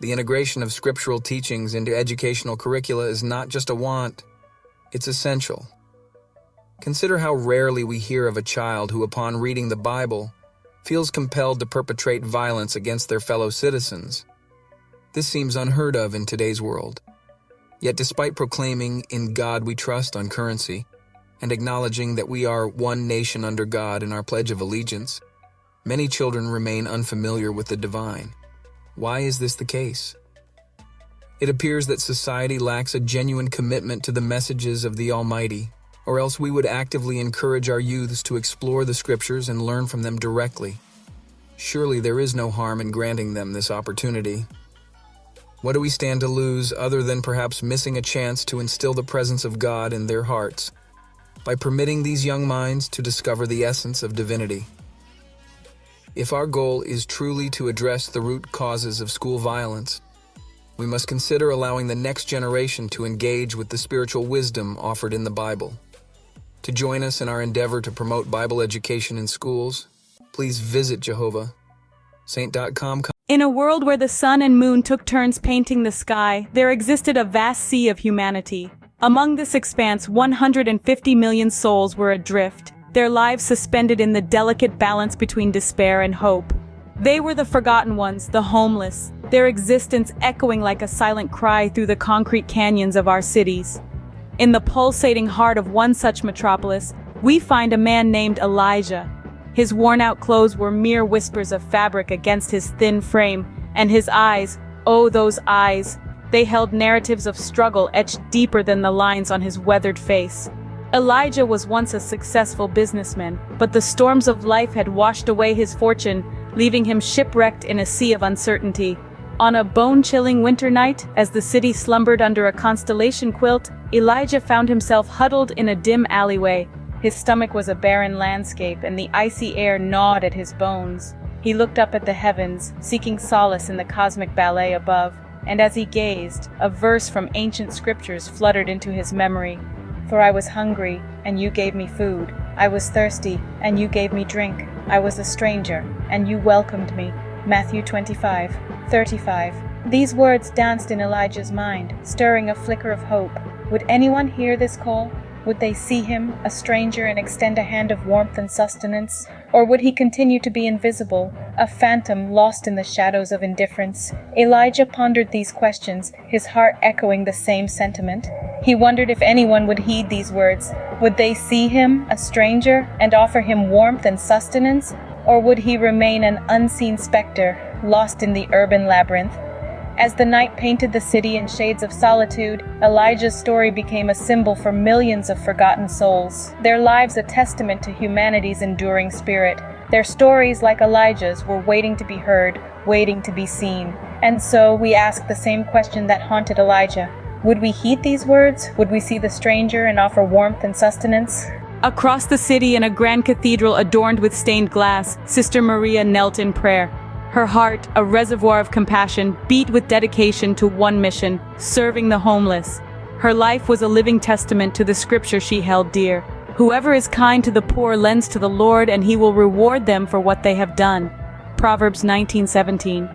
The integration of scriptural teachings into educational curricula is not just a want, it's essential. Consider how rarely we hear of a child who, upon reading the Bible, feels compelled to perpetrate violence against their fellow citizens. This seems unheard of in today's world. Yet despite proclaiming "In God we trust" on currency, and acknowledging that we are one nation under God in our Pledge of Allegiance, many children remain unfamiliar with the divine. Why is this the case? It appears that society lacks a genuine commitment to the messages of the Almighty, or else we would actively encourage our youths to explore the scriptures and learn from them directly. Surely there is no harm in granting them this opportunity. What do we stand to lose other than perhaps missing a chance to instill the presence of God in their hearts by permitting these young minds to discover the essence of divinity? If our goal is truly to address the root causes of school violence, we must consider allowing the next generation to engage with the spiritual wisdom offered in the Bible. To join us in our endeavor to promote Bible education in schools, please visit JehovahSaint.com. In a world where the sun and moon took turns painting the sky, there existed a vast sea of humanity. Among this expanse, 150 million souls were adrift, their lives suspended in the delicate balance between despair and hope. They were the forgotten ones, the homeless, their existence echoing like a silent cry through the concrete canyons of our cities. In the pulsating heart of one such metropolis, we find a man named Elijah. His worn-out clothes were mere whispers of fabric against his thin frame, and his eyes, oh those eyes, they held narratives of struggle etched deeper than the lines on his weathered face. Elijah was once a successful businessman, but the storms of life had washed away his fortune, leaving him shipwrecked in a sea of uncertainty. On a bone-chilling winter night, as the city slumbered under a constellation quilt, Elijah found himself huddled in a dim alleyway. His stomach was a barren landscape, and the icy air gnawed at his bones. He looked up at the heavens, seeking solace in the cosmic ballet above, and as he gazed, a verse from ancient scriptures fluttered into his memory. "For I was hungry, and you gave me food. I was thirsty, and you gave me drink. I was a stranger, and you welcomed me." Matthew 25:35. These words danced in Elijah's mind, stirring a flicker of hope. Would anyone hear this call? Would they see him, a stranger, and extend a hand of warmth and sustenance? Or would he continue to be invisible, a phantom lost in the shadows of indifference? Elijah pondered these questions, his heart echoing the same sentiment. He wondered if anyone would heed these words. Would they see him, a stranger, and offer him warmth and sustenance? Or would he remain an unseen specter, lost in the urban labyrinth? As the night painted the city in shades of solitude, Elijah's story became a symbol for millions of forgotten souls, their lives a testament to humanity's enduring spirit. Their stories, like Elijah's, were waiting to be heard, waiting to be seen. And so we ask the same question that haunted Elijah. Would we heed these words? Would we see the stranger and offer warmth and sustenance? Across the city, in a grand cathedral adorned with stained glass, Sister Maria knelt in prayer. Her heart, a reservoir of compassion, beat with dedication to one mission, serving the homeless. Her life was a living testament to the scripture she held dear. Whoever is kind to the poor lends to the Lord, and he will reward them for what they have done. Proverbs 19:17.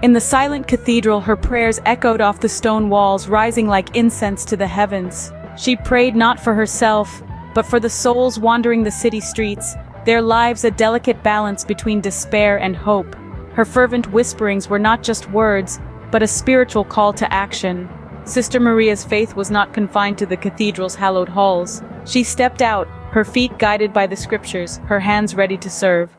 In the silent cathedral, her prayers echoed off the stone walls, rising like incense to the heavens. She prayed not for herself, but for the souls wandering the city streets, their lives a delicate balance between despair and hope. Her fervent whisperings were not just words, but a spiritual call to action. Sister Maria's faith was not confined to the cathedral's hallowed halls. She stepped out, her feet guided by the scriptures, her hands ready to serve.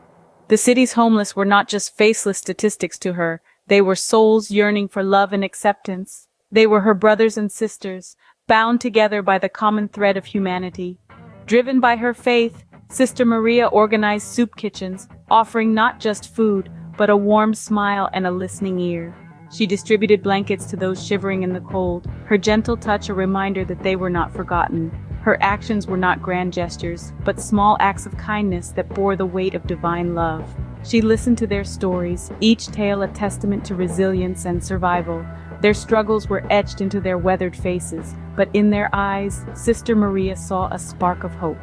The city's homeless were not just faceless statistics to her, they were souls yearning for love and acceptance. They were her brothers and sisters, bound together by the common thread of humanity. Driven by her faith, Sister Maria organized soup kitchens, offering not just food, but a warm smile and a listening ear. She distributed blankets to those shivering in the cold, her gentle touch a reminder that they were not forgotten. Her actions were not grand gestures, but small acts of kindness that bore the weight of divine love. She listened to their stories, each tale a testament to resilience and survival. Their struggles were etched into their weathered faces, but in their eyes, Sister Maria saw a spark of hope.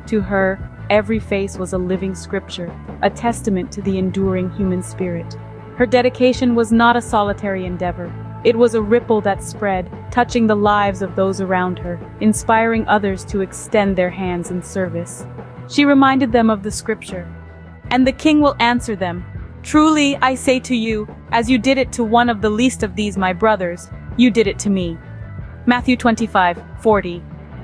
To her, every face was a living scripture, a testament to the enduring human spirit. Her dedication was not a solitary endeavor. It was a ripple that spread, touching the lives of those around her, inspiring others to extend their hands in service. She reminded them of the scripture. "And the king will answer them, 'Truly, I say to you, as you did it to one of the least of these my brothers, you did it to me.'" Matthew 25:40.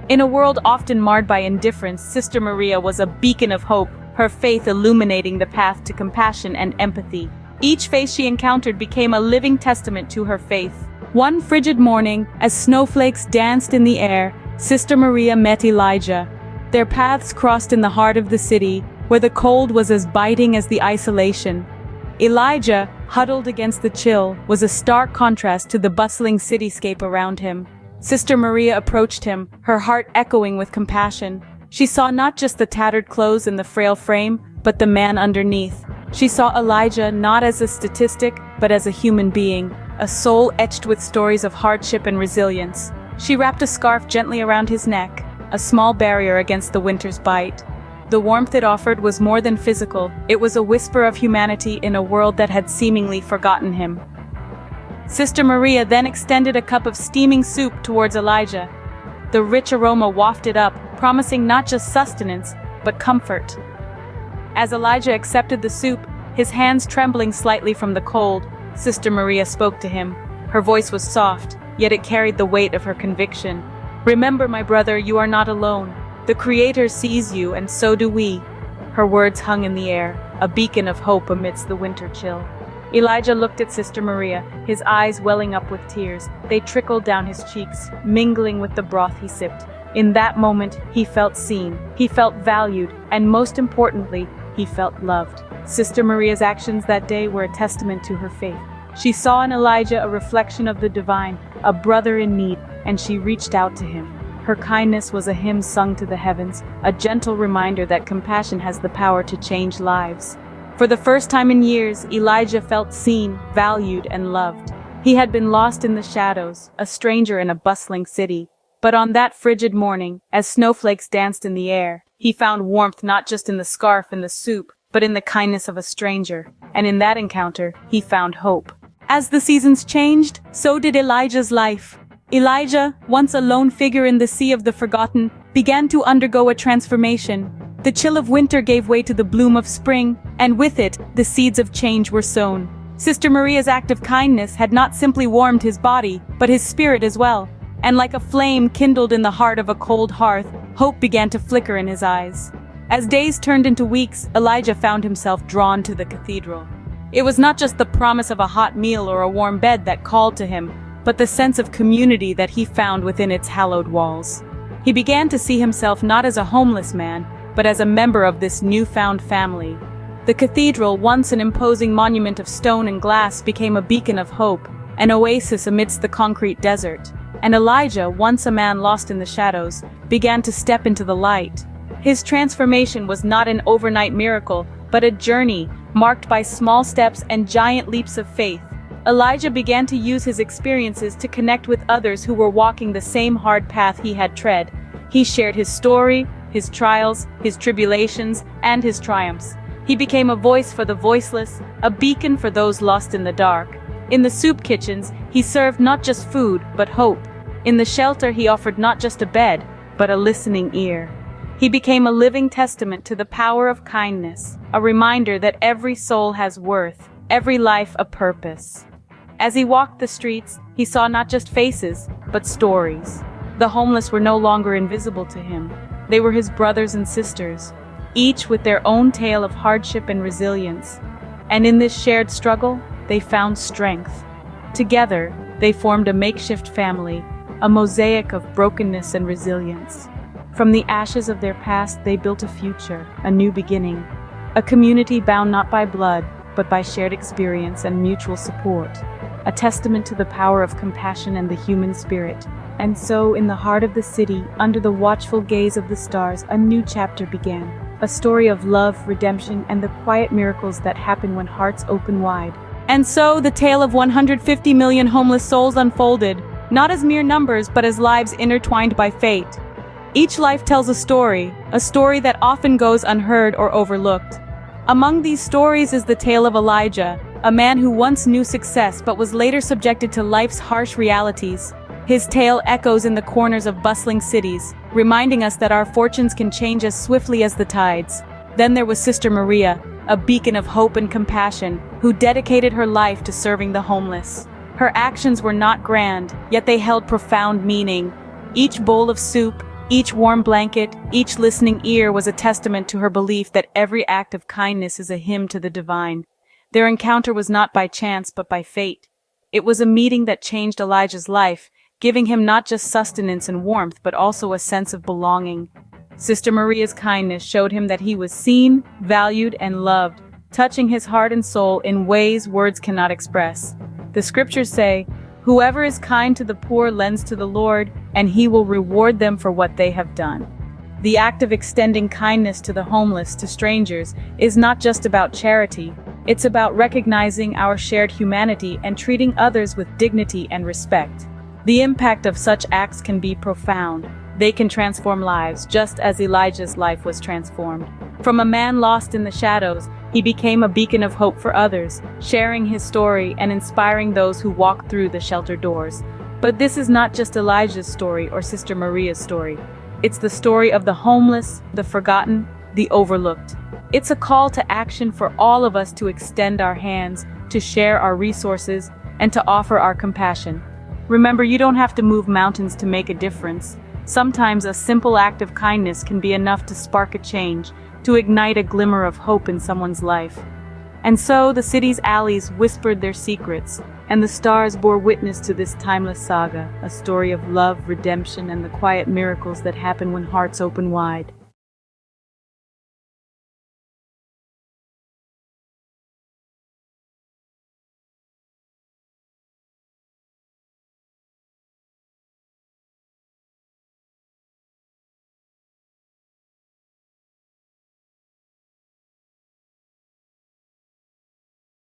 In a world often marred by indifference, Sister Maria was a beacon of hope, her faith illuminating the path to compassion and empathy. Each face she encountered became a living testament to her faith. One frigid morning, as snowflakes danced in the air, Sister Maria met Elijah. Their paths crossed in the heart of the city, where the cold was as biting as the isolation. Elijah, huddled against the chill, was a stark contrast to the bustling cityscape around him. Sister Maria approached him, her heart echoing with compassion. She saw not just the tattered clothes and the frail frame, but the man underneath. She saw Elijah not as a statistic, but as a human being, a soul etched with stories of hardship and resilience. She wrapped a scarf gently around his neck, a small barrier against the winter's bite. The warmth it offered was more than physical, it was a whisper of humanity in a world that had seemingly forgotten him. Sister Maria then extended a cup of steaming soup towards Elijah. The rich aroma wafted up, promising not just sustenance, but comfort. As Elijah accepted the soup, his hands trembling slightly from the cold, Sister Maria spoke to him. Her voice was soft, yet it carried the weight of her conviction. "Remember, my brother, you are not alone. The Creator sees you, and so do we." Her words hung in the air, a beacon of hope amidst the winter chill. Elijah looked at Sister Maria, his eyes welling up with tears. They trickled down his cheeks, mingling with the broth he sipped. In that moment, he felt seen, he felt valued, and most importantly, he felt loved. Sister Maria's actions that day were a testament to her faith. She saw in Elijah a reflection of the divine, a brother in need, and she reached out to him. Her kindness was a hymn sung to the heavens, a gentle reminder that compassion has the power to change lives. For the first time in years, Elijah felt seen, valued, and loved. He had been lost in the shadows, a stranger in a bustling city. But on that frigid morning, as snowflakes danced in the air, he found warmth not just in the scarf and the soup, but in the kindness of a stranger. And in that encounter, he found hope. As the seasons changed, so did Elijah's life. Elijah, once a lone figure in the sea of the forgotten, began to undergo a transformation. The chill of winter gave way to the bloom of spring, and with it, the seeds of change were sown. Sister Maria's act of kindness had not simply warmed his body, but his spirit as well. And like a flame kindled in the heart of a cold hearth, hope began to flicker in his eyes. As days turned into weeks, Elijah found himself drawn to the cathedral. It was not just the promise of a hot meal or a warm bed that called to him, but the sense of community that he found within its hallowed walls. He began to see himself not as a homeless man, but as a member of this newfound family. The cathedral, once an imposing monument of stone and glass, became a beacon of hope, an oasis amidst the concrete desert. And Elijah, once a man lost in the shadows, began to step into the light. His transformation was not an overnight miracle, but a journey marked by small steps and giant leaps of faith. Elijah began to use his experiences to connect with others who were walking the same hard path he had tread. He shared his story, his trials, his tribulations, and his triumphs. He became a voice for the voiceless, a beacon for those lost in the dark. In the soup kitchens, he served not just food, but hope. In the shelter, he offered not just a bed, but a listening ear. He became a living testament to the power of kindness, a reminder that every soul has worth, every life a purpose. As he walked the streets, he saw not just faces, but stories. The homeless were no longer invisible to him. They were his brothers and sisters, each with their own tale of hardship and resilience. And in this shared struggle, they found strength. Together, they formed a makeshift family, a mosaic of brokenness and resilience. From the ashes of their past, they built a future, a new beginning, a community bound not by blood, but by shared experience and mutual support, a testament to the power of compassion and the human spirit. And so, in the heart of the city, under the watchful gaze of the stars, a new chapter began, a story of love, redemption, and the quiet miracles that happen when hearts open wide. And so, the tale of 150 million homeless souls unfolded, not as mere numbers, but as lives intertwined by fate. Each life tells a story that often goes unheard or overlooked. Among these stories is the tale of Elijah, a man who once knew success but was later subjected to life's harsh realities. His tale echoes in the corners of bustling cities, reminding us that our fortunes can change as swiftly as the tides. Then there was Sister Maria, a beacon of hope and compassion, who dedicated her life to serving the homeless. Her actions were not grand, yet they held profound meaning. Each bowl of soup, each warm blanket, each listening ear was a testament to her belief that every act of kindness is a hymn to the divine. Their encounter was not by chance but by fate. It was a meeting that changed Elijah's life, giving him not just sustenance and warmth but also a sense of belonging. Sister Maria's kindness showed him that he was seen, valued, and loved, touching his heart and soul in ways words cannot express. The scriptures say, "Whoever is kind to the poor lends to the Lord, and he will reward them for what they have done." The act of extending kindness to the homeless, to strangers, is not just about charity. It's about recognizing our shared humanity and treating others with dignity and respect. The impact of such acts can be profound. They can transform lives, just as Elijah's life was transformed. From a man lost in the shadows, he became a beacon of hope for others, sharing his story and inspiring those who walk through the shelter doors. But this is not just Elijah's story or Sister Maria's story. It's the story of the homeless, the forgotten, the overlooked. It's a call to action for all of us to extend our hands, to share our resources, and to offer our compassion. Remember, you don't have to move mountains to make a difference. Sometimes a simple act of kindness can be enough to spark a change, to ignite a glimmer of hope in someone's life. And so the city's alleys whispered their secrets, and the stars bore witness to this timeless saga, a story of love, redemption, and the quiet miracles that happen when hearts open wide.